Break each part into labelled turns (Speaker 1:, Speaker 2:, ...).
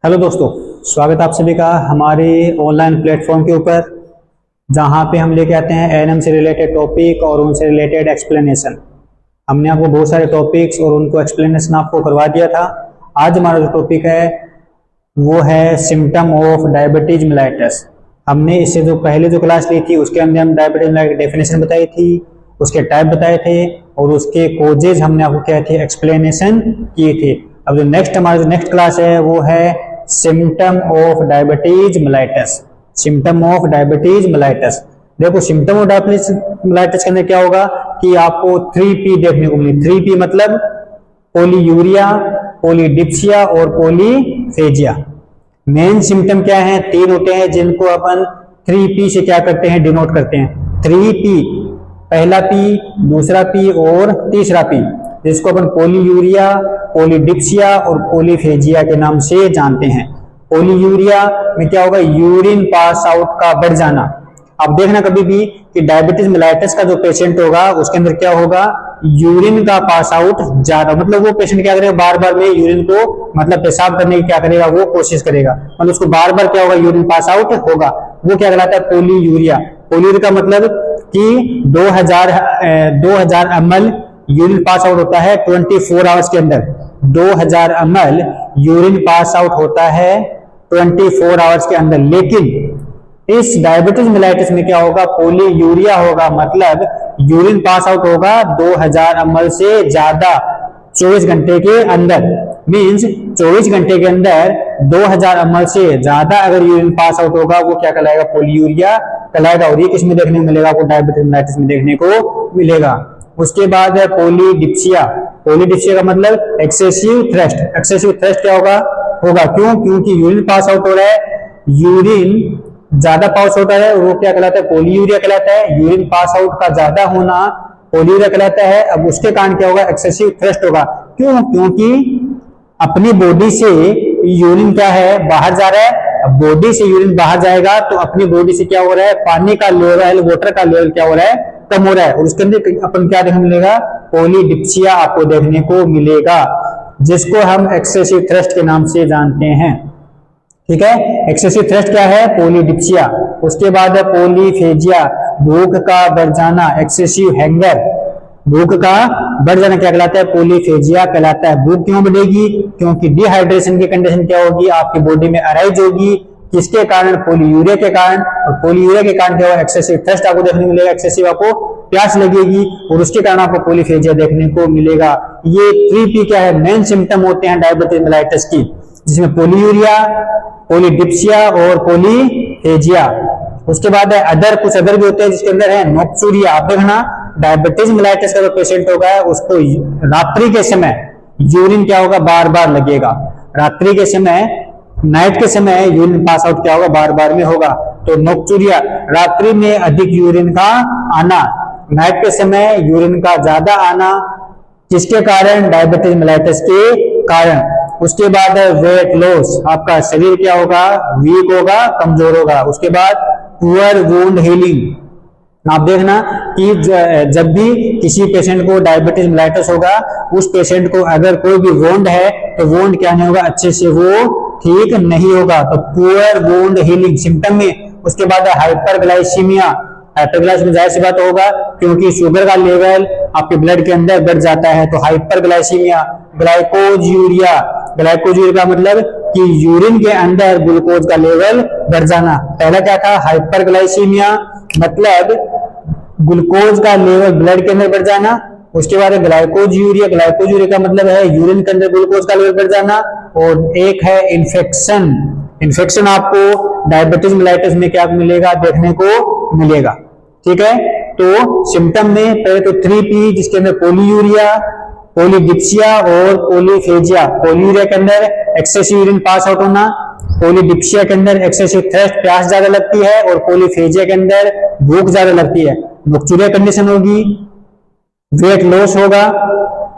Speaker 1: Hello दोस्तों, स्वागत है आप सभी का हमारे ऑनलाइन प्लेटफॉर्म के ऊपर, जहां पे हम लेके आते हैं एएनएम से रिलेटेड टॉपिक और उनसे रिलेटेड एक्सप्लेनेशन। हमने आपको बहुत सारे टॉपिक्स और उनको एक्सप्लेनेशन आपको करवा दिया था। आज हमारा जो टॉपिक है वो है सिम्टम ऑफ डायबिटीज मेलाइटस। हमने इससे जो पहले जो क्लास ली थी उसके अंदर हम डायबिटीज मेलाइटस की डेफिनेशन बताई थी, उसके टाइप बताए थे और उसके कोजेज हमने आपको क्या थे एक्सप्लेनेशन किए थे। अब जो नेक्स्ट क्लास है वो है symptom of diabetes mellitus. Symptom of diabetes mellitus, देखो सिम्टम ऑफ डायबिटीज मेलाइटस के अंदर क्या होगा कि आपको 3P देखने को मिले। 3P मतलब पोलीयूरिया, पोलीडिप्सिया और पॉलीफेजिया। मेन सिम्टम क्या है? तीन होते हैं जिनको अपन 3P से क्या करते हैं डिनोट करते हैं। 3P, पहला P, दूसरा P और तीसरा P, जिसको अपन पोलीयूरिया, पोलीडिप्सिया और पॉलीफेजिया के नाम से जानते हैं। पोलीयूरिया में क्या होगा? यूरिन पास आउट का बढ़ जाना। अब देखना कभी भी कि डायबिटीज मेलाइटस का जो पेशेंट होगा उसके अंदर क्या होगा? यूरिन का पास आउट ज्यादा, मतलब वो पेशेंट क्या करेगा? बार बार में यूरिन को मतलब पेशाब करने की क्या करेगा? वो कोशिश करेगा, मतलब उसको बार बार क्या होगा? यूरिन पास आउट होगा। वो क्या कहलाता है? पोलीयूरिया। पोलीयूरिया का मतलब कि 2000 ml यूरिन पास आउट होता है 24 आवर्स के अंदर। 2000 ml यूरिन पास आउट होता है 24 आवर्स के अंदर। लेकिन इस डायबिटीज मेलाइटिस में क्या होगा? पोलीयूरिया होगा, मतलब यूरिन पास आउट होगा 2000 ml से ज्यादा 24 घंटे के अंदर। मींस 24 घंटे के अंदर 2000 ml से ज्यादा अगर यूरिन पास आउट होगा वो क्या कहलाएगा? पोलीयूरिया कहलाएगा। और ये किस में देखने को मिलेगा? आपको डायबिटीज मेलाइटिस में देखने को मिलेगा। उसके बाद है पोलीडिप्सिया। पोलीडिप्सिया का मतलब एक्सेसिव थ्रस्ट। एक्सेसिव थ्रस्ट क्या होगा? क्यों? क्योंकि यूरिन पास आउट हो रहा है, यूरिन ज्यादा पास आउट है, वो क्या कहलाता है? पोलीयूरिया कहलाता है। यूरिन पास आउट का ज्यादा होना पोलीयूरिया कहलाता है। अब उसके कारण क्या होगा? एक्सेसिव थ्रस्ट होगा। क्यों? क्योंकि अपनी बॉडी से यूरिन क्या है? बाहर जा रहा है। अब बॉडी से यूरिन बाहर जाएगा तो अपनी बॉडी से क्या हो रहा है? पानी का लेवल, वाटर का लेवल क्या हो रहा है? कम हो रहा है। और उसके अंदर अपन क्या देखने मिलेगा? पोलीडिप्सिया आपको देखने को मिलेगा, जिसको हम एक्सेसिव थ्रस्ट के नाम से जानते हैं। ठीक है, एक्सेसिव थ्रस्ट क्या है? पोलीडिप्सिया। उसके बाद है पोलीफेजिया, भूख का बढ़ जाना, एक्सेसिव हैंगर। भूख का बढ़ जाना क्या कहलाता है? पोलीफेजिया कहलाता है। भूख क्यों बढ़ेगी? क्योंकि डिहाइड्रेशन की कंडीशन क्या होगी? आपकी बॉडी में अराइज होगी। किसके कारण? पोलीयूरिया के कारण। और पोलीयूरिया के कारण क्या होगा? एक्सेसिव थ्रस्ट आपको देखने को मिलेगा, एक्सेसिव आपको प्यास लगेगी और उसके कारण आपको पोलीफेजिया देखने को मिलेगा। ये 3P क्या है? मेन सिम्टम होते हैं डायबिटीज मेलाइटिस की, जिसमें पोलीयूरिया, पोलीडिप्सिया और पोलीफेजिया। उसके बाद है अदर, कुछ अदर भी होते हैं जिसके अंदर है नोक्चूरिया। आप देखना डायबिटीज मेलाइटिस का जो पेशेंट होगा उसको रात्रि के समय यूरिन क्या होगा? बार बार लगेगा। रात्रि के समय, नाइट के समय यूरिन पास आउट क्या होगा? बार बार में होगा। तो नोक्चूरिया, रात्रि में अधिक यूरिन का आना, नाइट के समय यूरिन का ज्यादा आना, किसके कारण? डायबिटीज मेलाइटिस के कारण। उसके बाद है वेट लॉस, आपका शरीर क्या होगा? वीक होगा, कमजोर होगा। उसके बाद पुअर वुंड हीलिंग। आप देखना कि जब भी किसी पेशेंट को डायबिटीज मेलाइटिस होगा, उस पेशेंट को अगर कोई भी वुंड है तो वुंड क्या नहीं होगा? अच्छे से वो ठीक नहीं होगा। तो पुअर वुंड हीलिंग सिम्टम में। उसके बाद हाइपरग्लाइसीमिया। हाइपरग्लाइसीमिया जाहिर सी बात होगा क्योंकि शुगर का लेवल आपके ब्लड के अंदर बढ़ जाता है, तो हाइपरग्लाइसीमिया। ग्लाइकोजूरिया, ग्लाइकोजूरिया का मतलब कि यूरिन के अंदर ग्लूकोज का लेवल बढ़ जाना। पहला क्या था? हाइपरग्लाइसीमिया, मतलब ग्लूकोज का लेवल ब्लड के अंदर बढ़ जाना। उसके बाद ग्लाइकोजूरिया, ग्लाइकोजूरिया का मतलब है यूरिन के अंदर ग्लूकोज का लेवल बढ़ जाना। और एक है इन्फेक्शन। इन्फेक्शन आपको डायबिटीज मेलाइटिस में क्या मिलेगा? देखने को मिलेगा। ठीक है, तो सिम्टम में पहले तो 3P, जिसके अंदर पोलीयूरिया, पोलीडिप्सिया और पोलीफेजिया। पोलीयूरिया के अंदर एक्सेसिव यूरिन पास आउट होना, पोलीडिप्सिया के अंदर एक्सेसिव थ्रस्ट, प्यास ज्यादा लगती है, और पोलीफेजिया के अंदर भूख ज्यादा लगती है। नोक्चूरिया कंडीशन होगी, वेट लॉस होगा,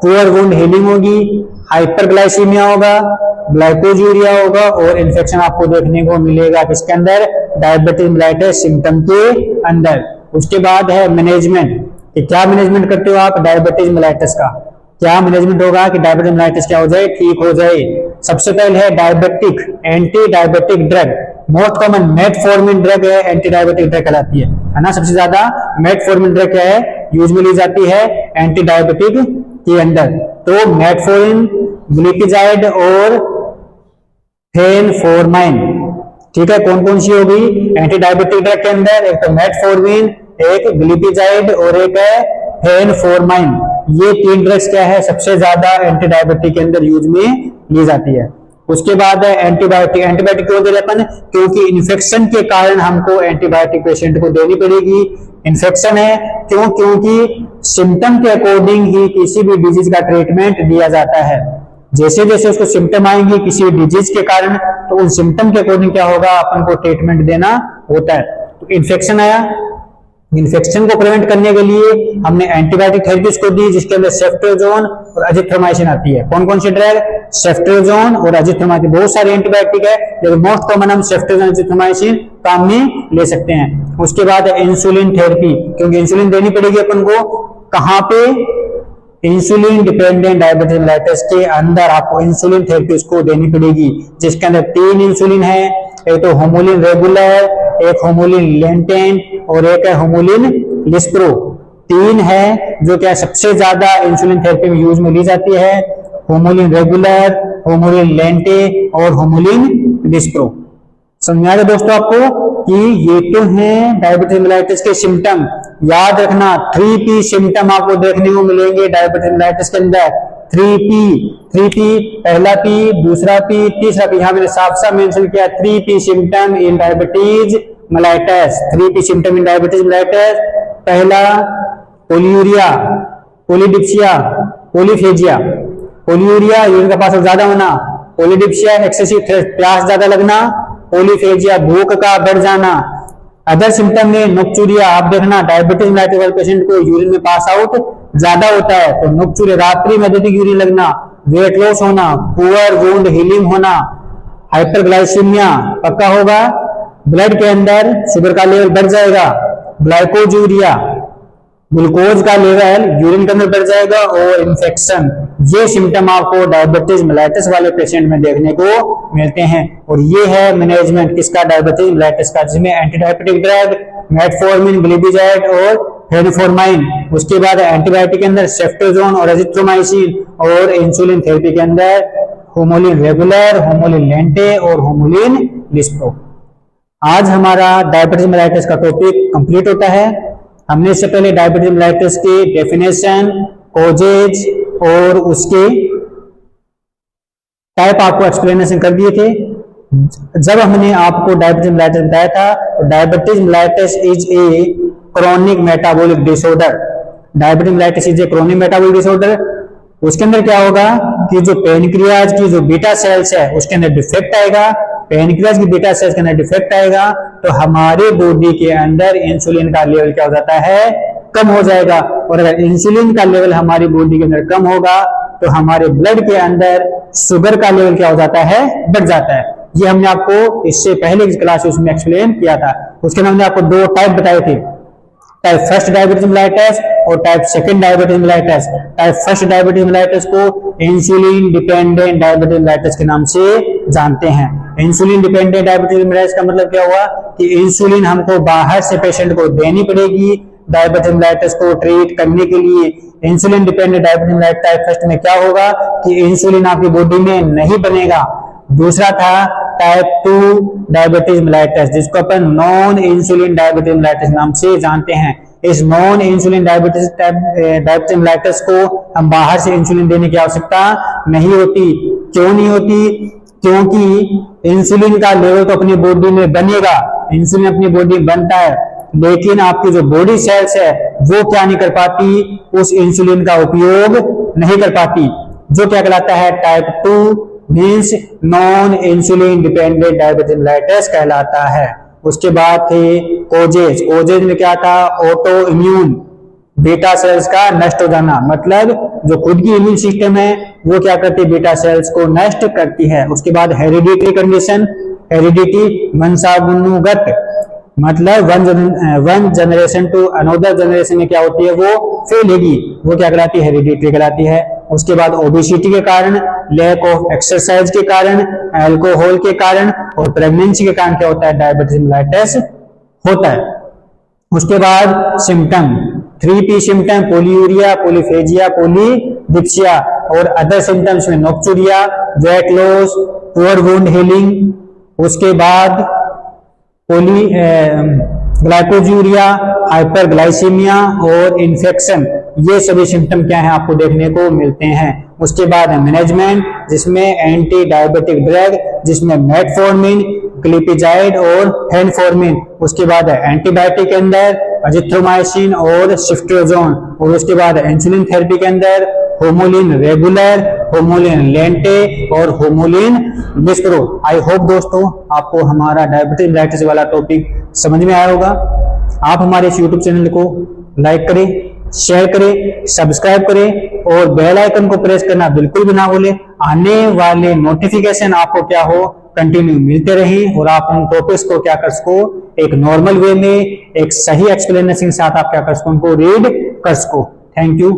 Speaker 1: पुअर वुंड हीलिंग होगी, हाइपरग्लाइसीमिया होगा, ग्लाइकोजूरिया होगा और इन्फेक्शन आपको देखने को मिलेगा किसके अंदर? डायबिटीज मेलाइटिस सिम्टम के अंदर। उसके बाद है मैनेजमेंट, कि क्या मैनेजमेंट करते हो आप डायबिटीज मेलाइटिस का? क्या मैनेजमेंट होगा कि डायबिटीज मेलाइटिस क्या हो जाए, ठीक हो जाए। सबसे पहले है diabetic anti diabetic drug, most common metformin drug है, एंटी डायबिटिक ड्रग कहलाती है ना। सबसे ज्यादा मेटफॉर्मिन ड्रग क्या है, यूज में ली जाती है एंटी डायबिटिक के अंदर। तो मेटफॉर्मिन, ग्लिपिजाइड और फेनफोर्माइन, ठीक है। कौन कौन सी होगी एंटी डायबिटिक ड्रग के अंदर, एक तो मेटफॉर्मिन, एक ग्लिपिजाइड और एक है फेनफोर्माइन। ये 3 ड्रग्स क्या है, सबसे ज्यादा एंटी डायबिटिक के अंदर यूज में ली जाती है। उसके बाद है एंटीबायोटिक। एंटीबायोटिक क्यों दे रहे अपन, क्योंकि इन्फेक्शन के कारण हमको एंटीबायोटिक पेशेंट को देनी पड़ेगी। इन्फेक्शन है क्यों, क्योंकि सिम्टम के अकॉर्डिंग ही किसी भी डिजीज का ट्रीटमेंट दिया जाता है। जैसे जैसे उसको सिम्टम आएंगे किसी डिजीज के कारण, तो उन सिम्टम के अकॉर्डिंग क्या होगा, अपन को ट्रीटमेंट देना होता है। तो इन्फेक्शन आया, इन्फेक्शन को प्रिवेंट करने के लिए हमने एंटीबायोटिक थेरेपीज को दी, जिसके अंदर सेफ्ट्रियाजोन और अजिथ्रोमाइसिन आती है। कौन कौन सी ड्रग, सेफ्ट्रियाजोन और अजिथ्रोमाइसिन। बहुत सारे एंटीबायोटिक है लेकिन मोस्ट कॉमन हम सेफ्ट्रियाजोन अजिथ्रोमाइसिन काम में ले सकते हैं। उसके बाद इंसुलिन थेरेपी, क्योंकि इंसुलिन देनी पड़ेगी अपन को कहां पे, इंसुलिन डिपेंडेंट डायबिटीज मेलाइटिस के अंदर आपको इंसुलिन थेरेपी उसको देनी पड़ेगी, जिसके अंदर 3 इंसुलिन है, एक तो होमोलिन रेगुलर, एक होमोलिन लेंटेंट और एक है होमोलिन लिस्प्रो। 3 है जो क्या सबसे ज्यादा इंसुलिन थेरेपी में यूज में ली जाती है, होमोलिन रेगुलर, होमोलिन लेंटे और होमोलिन लिस्प्रो। समझ आ रहा दोस्तों आपको कि ये तो है डायबिटीज मेलाइटिस के सिम्टम। याद रखना 3P सिम्टम आपको देखने को मिलेंगे डायबिटीज मेलाइटिस के अंदर। 3P, पहला P, दूसरा P, तीसरा P। यहां मैंने साफ साफ मेंशन किया 3P symptom in diabetes mellitus. 3P symptom in diabetes mellitus, पहला पोलियूरिया, पोलीडिप्सिया, पोलीफेजिया। पोलियूरिया यूरिन का पास ज्यादा होना, पोलीडिप्सिया एक्सेसिव प्यास ज्यादा लगना, पोलीफेजिया भूख का बढ़ जाना। अदर सिम्टम में नोक्चूरिया, आप देखना डायबिटीज मेलाइटिस वाले पेशेंट को यूरिन में पास आउट ज्यादा होता है, तो नोक्चूरिया रात्रि में अत्यधिक यूरिन लगना, वेट लॉस होना, पुअर वुंड हीलिंग होना, हाइपरग्लाइसीमिया पक्का होगा, ब्लड के अंदर शुगर का लेवल बढ़ जाएगा, ग्लाइकोजूरिया ग्लूकोज का लेवल यूरिन के अंदर बढ़ जाएगा, और इन्फेक्शन। ये सिम्टम आपको डायबिटीज मेलाइटिस वाले पेशेंट में देखने को मिलते हैं। और ये है मैनेजमेंट किसका, डायबिटीज मेलाइटिस का, जिसमें एंटीडायबिटिक ड्रग मेटफॉर्मिन, ग्लिपिजाइड और फेनफोर्माइन। उसके बाद एंटीबायोटिक के अंदर सेफ्ट्रियाजोन और एजिथ्रोमाइसिन, और इंसुलिन थेरेपी के अंदर होमोलिन रेगुलर, होमोलिन लेंटे और होमोलिन लिस्प्रो। आज हमारा डायबिटीज मेलाइटिस का टॉपिक कंप्लीट होता है। हमने इससे पहले डायबिटीज मेलाइटिस की डेफिनेशन, कॉजेज और उसके टाइप आपको एक्सप्लेनेशन कर दिए थे। जब हमने आपको डायबिटीज मेलाइटिस बताया था, तो diabetes mellitus is a chronic metabolic disorder. Diabetes mellitus is a chronic metabolic disorder. उसके अंदर क्या होगा कि जो पेनक्रियाज की जो बीटा सेल्स है उसके अंदर डिफेक्ट आएगा, पेनक्रियाज की बीटा सेल्स के अंदर डिफेक्ट आएगा, तो हमारे बॉडी के अंदर इंसुलिन का लेवल क्या हो जाता है, कम हो जाएगा। और अगर इंसुलिन का लेवल हमारी बॉडी के अंदर कम होगा, तो हमारे ब्लड के अंदर शुगर का लेवल क्या हो जाता है, बढ़ जाता है। ये हमने आपको इससे पहले की क्लास में एक्सप्लेन किया था। उसके अंदर हमने आपको 2 टाइप बताए थे, टाइप फर्स्ट डायबिटीज मेलाइटिस और type second diabetes mellitus. Type first diabetes mellitus को इंसुलिन डिपेंडेंट डायबिटीज मेलाइटिस के नाम से जानते हैं। इंसुलिन डिपेंडेंट डायबिटीज मेलाइटिस का मतलब क्या हुआ कि इंसुलिन हमको बाहर से पेशेंट को देनी पड़ेगी डायबिटीज मेलाइटिस को ट्रीट करने के लिए। Insulin dependent diabetes mellitus type first में क्या होगा कि इंसुलिन आपकी बॉडी में नहीं बनेगा। दूसरा था टाइप 2 डायबिटीज मेलाइटिस, जिसको अपन नॉन इंसुलिन डायबिटीज मेलाइटिस नाम से जानते हैं। इस नॉन इंसुलिन डायबिटीज मेलाइटिस को हम बाहर से इंसुलिन देने की आवश्यकता नहीं होती। क्यों नहीं होती? क्योंकि इंसुलिन का लेवल तो अपनी बॉडी में बनेगा, इंसुलिन अपनी बॉडी में बनता है, लेकिन आपकी जो बॉडी सेल्स है वो क्या नहीं कर पाती, उस इंसुलिन का उपयोग नहीं कर पाती, जो क्या कहलाता है type 2 means non insulin dependent diabetes mellitus कहलाता है। उसके बाद थे कोजेज। कोजेज में क्या था, ऑटो इम्यून बीटा सेल्स का नष्ट हो जाना, मतलब जो खुद की इम्यून सिस्टम है वो क्या करती है, बीटा सेल्स को नष्ट करती है। उसके बाद हेरिडिटरी कंडीशन, हेरिडिटी वंशानुगत, मतलब one generation to another generation में क्या होती है, वो फैलेगी, वो क्या कहलाती है, हेरिडिटरी कहलाती है। उसके बाद ओबेसिटी के कारण, लैक ऑफ एक्सरसाइज के कारण, अल्कोहल के कारण और प्रेगनेंसी के कारण क्या होता है, डायबिटीज मेलाइटस होता है। उसके बाद symptom 3P symptom, polyuria, polyphagia, polydipsia और अदर सिम्टम्स में nocturia, weight loss, poor wound healing, उसके बाद ग्लाइकोजूरिया, हाइपरग्लाइसीमिया और इन्फेक्शन, ये सभी सिम्टम क्या है आपको देखने को मिलते हैं। उसके बाद मैनेजमेंट, जिसमें एंटी डायबिटिक ड्रग, जिसमें मेटफॉर्मिन, ग्लिपिजाइड और फेनफॉर्मिन। उसके बाद एंटीबायोटिक के अंदर अजिथ्रोमाइसिन और सिफ्ट्रोजोन, और उसके बाद इंसुलिन थेरेपी के अंदर होमोलिन रेगुलर, होमोलिन लेंटे और होमोलिन बिस्प्रो। आई होप दोस्तों आपको हमारा डायबिटीज मेलाइटिस वाला टॉपिक समझ में आया होगा। आप हमारे इस यूट्यूब चैनल को लाइक करें, शेयर करें, सब्सक्राइब करें और बेल आइकन को प्रेस करना बिल्कुल भी ना भूलें। आने वाले नोटिफिकेशन आपको क्या हो, कंटिन्यू मिलते रहें और आप उन टॉपिक्स को क्या कर सको, एक नॉर्मल वे में एक सही एक्सप्लेनेशन के साथ आप क्या कर सको, उनको रीड कर सको। Thank you.